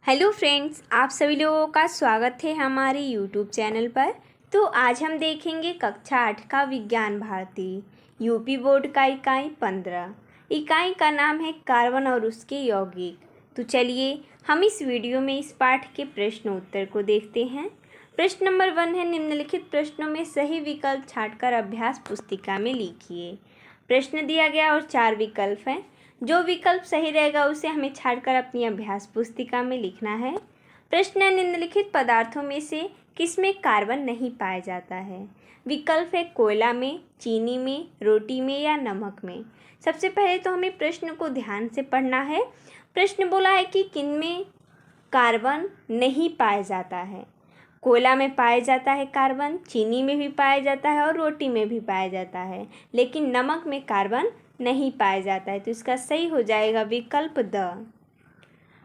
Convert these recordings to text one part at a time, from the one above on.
Hello friends, आप सभी लोगों का स्वागत है हमारे यूट्यूब चैनल पर। तो आज हम देखेंगे कक्षा 8 का विज्ञान भारती यूपी बोर्ड का इकाई 15। इकाई का नाम है कार्बन और उसके यौगिक। तो चलिए हम इस वीडियो में इस पाठ के प्रश्न उत्तर को देखते हैं। प्रश्न नंबर 1 है, निम्नलिखित प्रश्नों में सही विकल्प छांटकर अभ्यास पुस्तिका में लिखिए। प्रश्न दिया गया और 4 विकल्प हैं। जो विकल्प सही रहेगा उसे हमें छांटकर अपनी अभ्यास पुस्तिका में लिखना है। प्रश्न है, निम्नलिखित पदार्थों में से किसमें कार्बन नहीं पाया जाता है। विकल्प है कोयला में, चीनी में, रोटी में या नमक में। सबसे पहले तो हमें प्रश्न को ध्यान से पढ़ना है। प्रश्न बोला है कि किनमें कार्बन नहीं पाया जाता है। कोयला में पाया जाता है कार्बन, चीनी में भी पाया जाता है और रोटी में भी पाया जाता है, लेकिन नमक में कार्बन नहीं पाया जाता है। तो इसका सही हो जाएगा विकल्प द।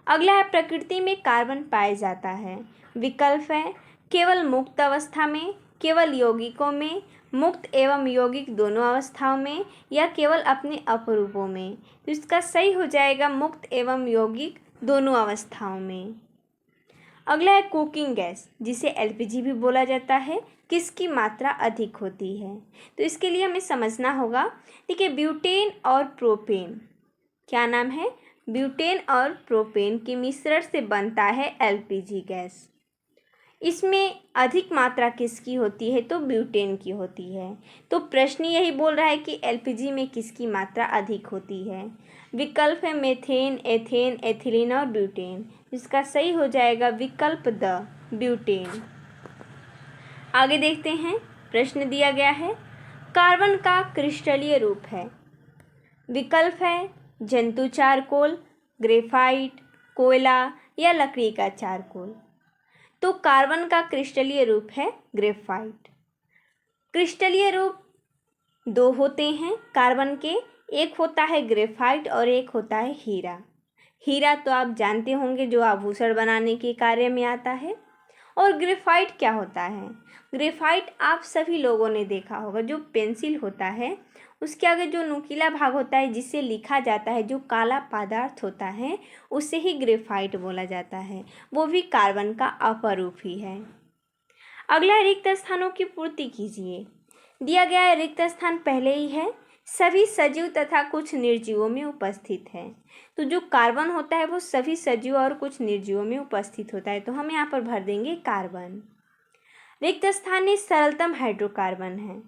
अगला है, प्रकृति में कार्बन पाया जाता है। विकल्प है केवल मुक्त अवस्था में, केवल यौगिकों में, मुक्त एवं यौगिक दोनों अवस्थाओं में, या केवल अपने अपरूपों में। तो इसका सही हो जाएगा मुक्त एवं यौगिक दोनों अवस्थाओं में। अगला है कुकिंग गैस, जिसे एलपीजी भी बोला जाता है, किसकी मात्रा अधिक होती है। तो इसके लिए हमें समझना होगा। देखिए, ब्यूटेन और प्रोपेन, क्या नाम है, ब्यूटेन और प्रोपेन के मिश्रण से बनता है एलपीजी गैस। इसमें अधिक मात्रा किसकी होती है, तो ब्यूटेन की होती है। तो प्रश्न यही बोल रहा है कि एलपीजी में किसकी मात्रा अधिक होती है। विकल्प है मेथेन, एथेन, एथिलीन और ब्यूटेन। इसका सही हो जाएगा विकल्प द, ब्यूटेन। आगे देखते हैं। प्रश्न दिया गया है, कार्बन का क्रिस्टलीय रूप है। विकल्प है जंतु चारकोल, ग्रेफाइट, कोयला या लकड़ी का चारकोल। तो कार्बन का क्रिस्टलीय रूप है ग्रेफाइट। क्रिस्टलीय रूप दो होते हैं कार्बन के, एक होता है ग्रेफाइट और एक होता है हीरा। हीरा तो आप जानते होंगे, जो आभूषण बनाने के कार्य में आता है। और ग्रेफाइट क्या होता है, ग्रेफाइट आप सभी लोगों ने देखा होगा, जो पेंसिल होता है उसके आगे जो नुकीला भाग होता है जिससे लिखा जाता है, जो काला पदार्थ होता है उसे ही ग्रेफाइट बोला जाता है। वो भी कार्बन का अपरूप ही है। अगला, रिक्त स्थानों की पूर्ति कीजिए। दिया गया है रिक्त स्थान पहले ही है, सभी सजीव तथा कुछ निर्जीवों में उपस्थित है। तो जो कार्बन होता है वो सभी सजीव और कुछ निर्जीवों में उपस्थित होता है, तो हम यहाँ पर भर देंगे कार्बन। रिक्त स्थान में सरलतम हाइड्रोकार्बन है,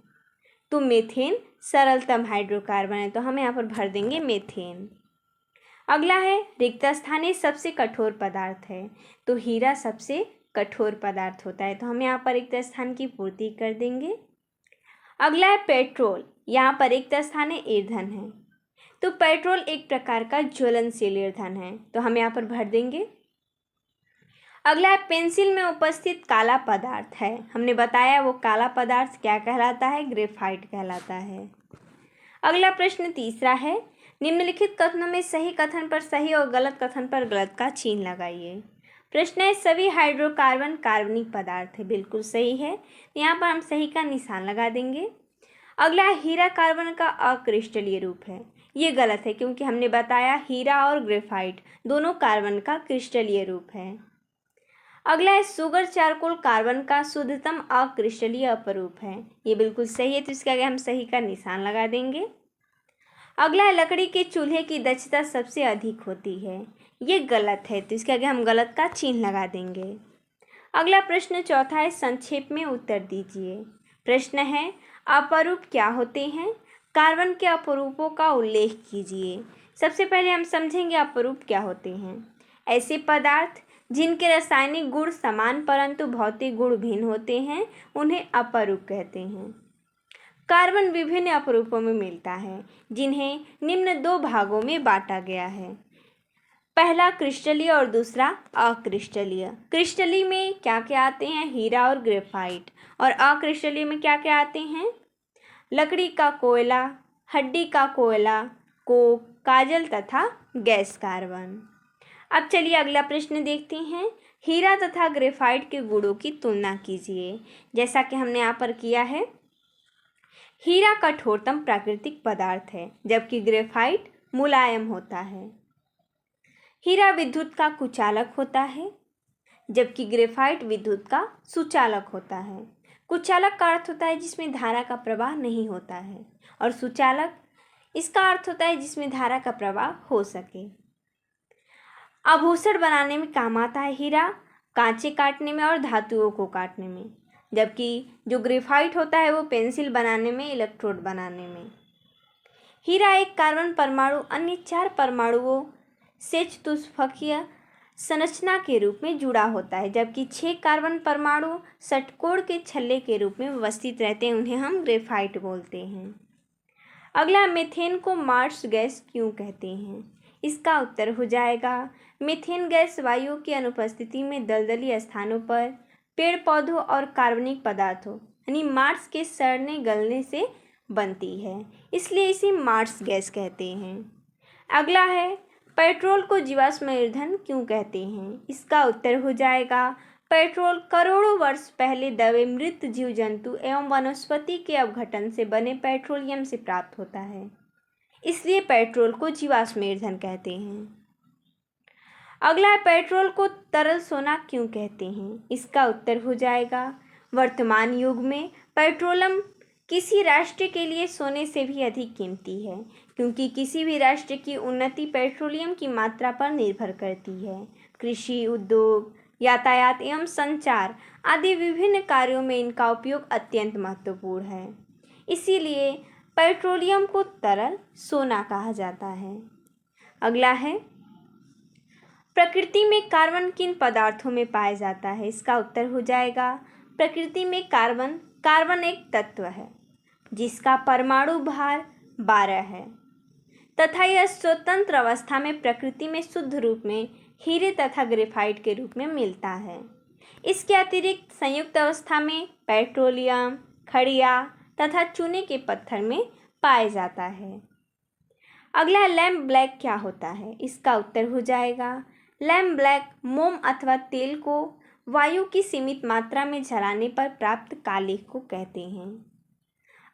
तो मेथेन सरलतम हाइड्रोकार्बन है, तो हम यहाँ पर भर देंगे मेथेन। अगला है, रिक्त स्थान में सबसे कठोर पदार्थ है, तो हीरा सबसे कठोर पदार्थ होता है, तो हम यहाँ पर रिक्त स्थान की पूर्ति कर देंगे। अगला है पेट्रोल, यहाँ पर रिक्त स्थान है ईंधन है, तो पेट्रोल एक प्रकार का ज्वलनशील ईंधन है, तो हम यहाँ पर भर देंगे। अगला है, पेंसिल में उपस्थित काला पदार्थ है, हमने बताया वो काला पदार्थ क्या कहलाता है, ग्रेफाइट कहलाता है। अगला प्रश्न तीसरा है, निम्नलिखित कथनों में सही कथन पर सही और गलत कथन पर गलत का चिन्ह लगाइए। प्रश्न है, सभी हाइड्रोकार्बन कार्बनिक पदार्थ है, बिल्कुल सही है, यहाँ पर हम सही का निशान लगा देंगे। अगला है, हीरा कार्बन का अक्रिस्टलीय रूप है, ये गलत है, क्योंकि हमने बताया हीरा और ग्रेफाइट दोनों कार्बन का क्रिस्टलीय रूप है। अगला है, सुगर चारकोल कार्बन का शुद्धतम अक्रिस्टलीय अपरूप है, ये बिल्कुल सही है, तो इसके आगे हम सही का निशान लगा देंगे। अगला है, लकड़ी के चूल्हे की दक्षता सबसे अधिक होती है, ये गलत है, तो इसके आगे हम गलत का चिन्ह लगा देंगे। अगला प्रश्न चौथा है, संक्षेप में उत्तर दीजिए। प्रश्न है, अपरूप क्या होते हैं, कार्बन के अपरूपों का उल्लेख कीजिए। सबसे पहले हम समझेंगे अपरूप क्या होते हैं। ऐसे पदार्थ जिनके रासायनिक गुण समान परंतु भौतिक गुण भिन्न होते हैं उन्हें अपरूप कहते हैं। कार्बन विभिन्न अपरूपों में मिलता है, जिन्हें निम्न दो भागों में बांटा गया है। पहला क्रिस्टलीय और दूसरा अक्रिस्टलीय। क्रिस्टलीय में क्या क्या आते हैं, हीरा और ग्रेफाइट, और अक्रिस्टलीय में क्या क्या आते हैं, लकड़ी का कोयला, हड्डी का कोयला, कोक, काजल तथा गैस कार्बन। अब चलिए अगला प्रश्न देखते हैं। हीरा तथा ग्रेफाइट के गुणों की तुलना कीजिए। जैसा कि हमने यहाँ पर किया है, हीरा कठोरतम प्राकृतिक पदार्थ है, जबकि ग्रेफाइट मुलायम होता है। हीरा विद्युत का कुचालक होता है, जबकि ग्रेफाइट विद्युत का सुचालक होता है। कुचालक का अर्थ होता है जिसमें धारा का प्रवाह नहीं होता है, और सुचालक इसका अर्थ होता है जिसमें धारा का प्रवाह हो सके। आभूषण बनाने में काम आता है हीरा, कांचे काटने में और धातुओं को काटने में, जबकि जो ग्रेफाइट होता है वो पेंसिल बनाने में, इलेक्ट्रोड बनाने में। हीरा एक कार्बन परमाणु अन्य 4 परमाणुओं से चतुष्फलकीय संरचना के रूप में जुड़ा होता है, जबकि 6 कार्बन परमाणु षटकोण के छल्ले के रूप में व्यवस्थित रहते हैं, उन्हें हम ग्रेफाइट बोलते हैं। अगला, मीथेन को मार्स गैस क्यों कहते हैं? इसका उत्तर हो जाएगा मीथेन गैस वायु की अनुपस्थिति में दलदली स्थानों पर पेड़ पौधों और कार्बनिक पदार्थों यानी मार्स के सड़ने गलने से बनती है, इसलिए इसे मार्स गैस कहते हैं। अगला है, पेट्रोल को जीवाश्म ईंधन क्यों कहते हैं? इसका उत्तर हो जाएगा पेट्रोल करोड़ों वर्ष पहले दबे मृत जीव जंतु एवं वनस्पति के अपघटन से बने पेट्रोलियम से प्राप्त होता है, इसलिए पेट्रोल को जीवाश्म ईंधन कहते हैं। अगला है, पेट्रोल को तरल सोना क्यों कहते हैं? इसका उत्तर हो जाएगा वर्तमान युग में पेट्रोलियम किसी राष्ट्र के लिए सोने से भी अधिक कीमती है, क्योंकि किसी भी राष्ट्र की उन्नति पेट्रोलियम की मात्रा पर निर्भर करती है। कृषि, उद्योग, यातायात एवं संचार आदि विभिन्न कार्यों में इनका उपयोग अत्यंत महत्वपूर्ण है, इसीलिए पेट्रोलियम को तरल सोना कहा जाता है। अगला है, प्रकृति में कार्बन किन पदार्थों में पाया जाता है? इसका उत्तर हो जाएगा प्रकृति में कार्बन एक तत्व है जिसका परमाणु भार 12 है तथा यह स्वतंत्र अवस्था में प्रकृति में शुद्ध रूप में हीरे तथा ग्रेफाइट के रूप में मिलता है। इसके अतिरिक्त संयुक्त अवस्था में पेट्रोलियम, खड़िया तथा चूने के पत्थर में पाया जाता है। अगला, लैम्प ब्लैक क्या होता है? इसका उत्तर हो जाएगा लैम्प ब्लैक मोम अथवा तेल को वायु की सीमित मात्रा में जलाने पर प्राप्त कालिख को कहते हैं।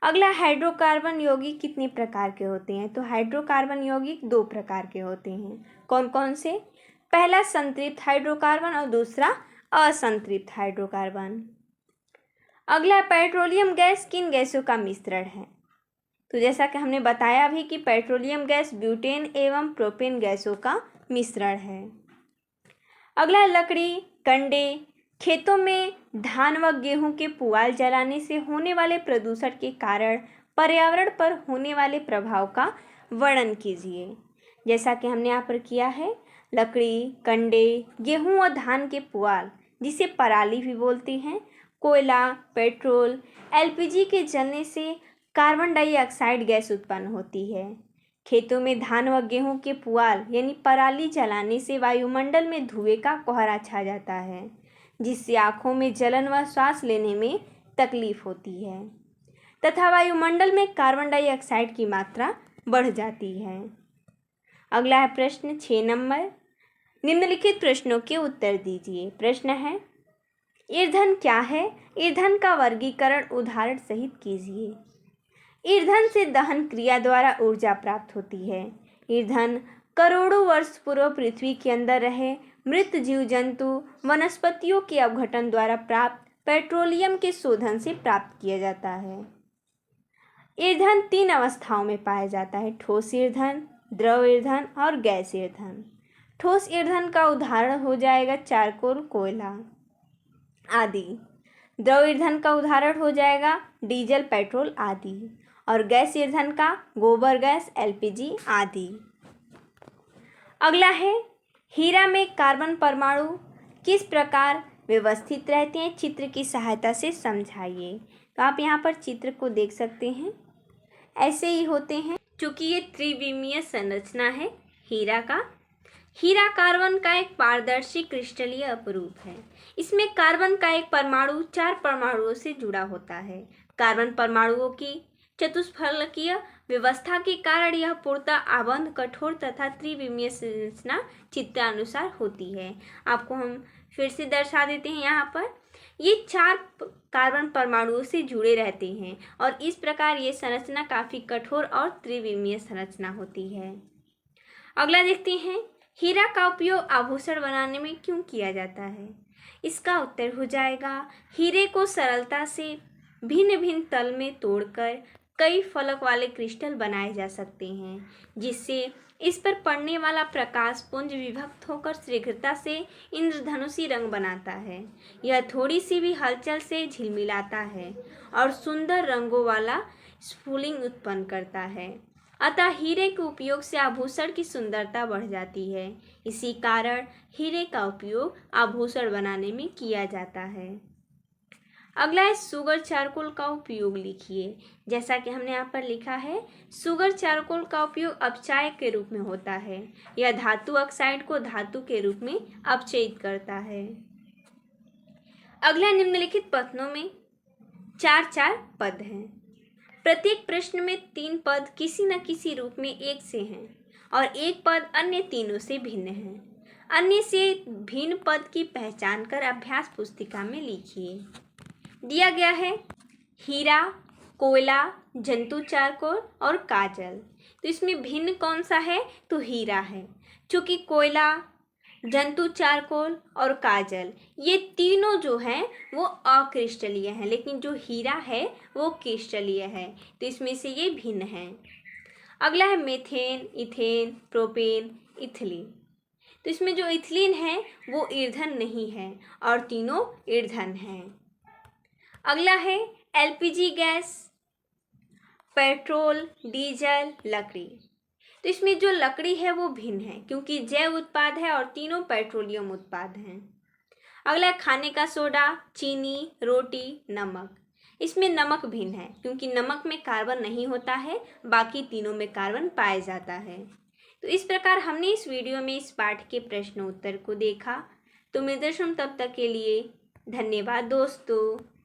अगला, हाइड्रोकार्बन यौगिक कितने प्रकार के होते हैं? तो हाइड्रोकार्बन यौगिक 2 प्रकार के होते हैं। कौन कौन से? पहला संतृप्त हाइड्रोकार्बन और दूसरा असंतृप्त हाइड्रोकार्बन। अगला, पेट्रोलियम गैस किन गैसों का मिश्रण है? तो जैसा कि हमने बताया अभी कि पेट्रोलियम गैस ब्यूटेन एवं प्रोपेन गैसों का मिश्रण है। अगला, लकड़ी, कंडे, खेतों में धान व गेहूं के पुआल जलाने से होने वाले प्रदूषण के कारण पर्यावरण पर होने वाले प्रभाव का वर्णन कीजिए। जैसा कि हमने यहाँ पर किया है, लकड़ी, कंडे, गेहूं और धान के पुआल जिसे पराली भी बोलते हैं, कोयला, पेट्रोल, एलपीजी के जलने से कार्बन डाइऑक्साइड गैस उत्पन्न होती है। खेतों में धान व गेहूं के पुआल यानी पराली जलाने से वायुमंडल में धुएं का कोहरा छा जाता है, जिससे आँखों में जलन व सांस लेने में तकलीफ होती है तथा वायुमंडल में कार्बन डाइऑक्साइड की मात्रा बढ़ जाती है। अगला है प्रश्न 6 नंबर, निम्नलिखित प्रश्नों के उत्तर दीजिए। प्रश्न है, ईंधन क्या है? ईंधन का वर्गीकरण उदाहरण सहित कीजिए। ईंधन से दहन क्रिया द्वारा ऊर्जा प्राप्त होती है। ईंधन करोड़ों वर्ष पूर्व पृथ्वी के अंदर रहे मृत जीव जंतु वनस्पतियों के अपघटन द्वारा प्राप्त पेट्रोलियम के शोधन से प्राप्त किया जाता है। ईंधन 3 अवस्थाओं में पाया जाता है, ठोस ईंधन, द्रव ईंधन और गैस ईंधन। ठोस ईंधन का उदाहरण हो जाएगा चारकोल, कोयला आदि। द्रव ईंधन का उदाहरण हो जाएगा डीजल, पेट्रोल आदि, और गैस ईंधन का गोबर गैस, एलपीजी आदि। अगला है, हीरा में कार्बन परमाणु किस प्रकार व्यवस्थित रहते हैं? चित्र की सहायता से समझाइए। तो आप यहाँ पर चित्र को देख सकते हैं, ऐसे ही होते हैं। चूँकि ये त्रिविमीय संरचना है हीरा का। हीरा कार्बन का एक पारदर्शी क्रिस्टलीय अपरूप है। इसमें कार्बन का एक परमाणु 4 परमाणुओं से जुड़ा होता है। कार्बन परमाणुओं की चतुष्फलकीय व्यवस्था के कारण यह पूर्णतः आबद्ध, कठोर तथा त्रिविमीय संरचना चित्रानुसार होती है। आपको हम फिर से दर्शा देते हैं। यहाँ पर ये 4 कार्बन परमाणुओं से जुड़े रहते हैं और इस प्रकार ये संरचना काफ़ी कठोर और त्रिविमीय संरचना होती है। अगला देखते हैं, हीरा का उपयोग आभूषण बनाने में क्यों किया जाता है? इसका उत्तर हो जाएगा, हीरे को सरलता से भिन्न भिन्न तल में तोड़कर कई फलक वाले क्रिस्टल बनाए जा सकते हैं, जिससे इस पर पड़ने वाला प्रकाश पुंज विभक्त होकर शीघ्रता से इंद्रधनुषी रंग बनाता है। यह थोड़ी सी भी हलचल से झिलमिलाता है और सुंदर रंगों वाला स्फुलिंग उत्पन्न करता है। अतः हीरे के उपयोग से आभूषण की सुंदरता बढ़ जाती है। इसी कारण हीरे का उपयोग आभूषण बनाने में किया जाता है। अगला है सुगर चारकोल का उपयोग लिखिए। जैसा कि हमने यहाँ पर लिखा है, सुगर चारकोल का उपयोग अपचायक के रूप में होता है। यह धातु ऑक्साइड को धातु के रूप में अपचयित करता है। अगला निम्नलिखित प्रश्नों में 4 पद हैं। प्रत्येक प्रश्न में 3 पद किसी न किसी रूप में एक से हैं और एक पद अन्य तीनों से भिन्न है। अन्य से भिन्न पद की पहचान कर अभ्यास पुस्तिका में लिखिए। दिया गया है हीरा, कोयला, जंतु चारकोल और काजल। तो इसमें भिन्न कौन सा है? तो हीरा है। चूँकि कोयला, जंतु चारकोल और काजल ये तीनों जो हैं वो अक्रिस्टलीय हैं, लेकिन जो हीरा है वो क्रिस्टलीय है। तो इसमें से ये भिन्न हैं। अगला है मीथेन, इथेन, प्रोपेन, इथिलीन। तो इसमें जो इथिलीन है वो ईंधन नहीं है और तीनों ईंधन हैं। अगला है एलपीजी गैस, पेट्रोल, डीजल, लकड़ी। तो इसमें जो लकड़ी है वो भिन्न है क्योंकि जैव उत्पाद है और तीनों पेट्रोलियम उत्पाद हैं। अगला है खाने का सोडा, चीनी, रोटी, नमक। इसमें नमक भिन्न है क्योंकि नमक में कार्बन नहीं होता है, बाकी तीनों में कार्बन पाया जाता है। तो इस प्रकार हमने इस वीडियो में इस पाठ के प्रश्न उत्तर को देखा। तो मिलते हैं तब तक के लिए धन्यवाद दोस्तों।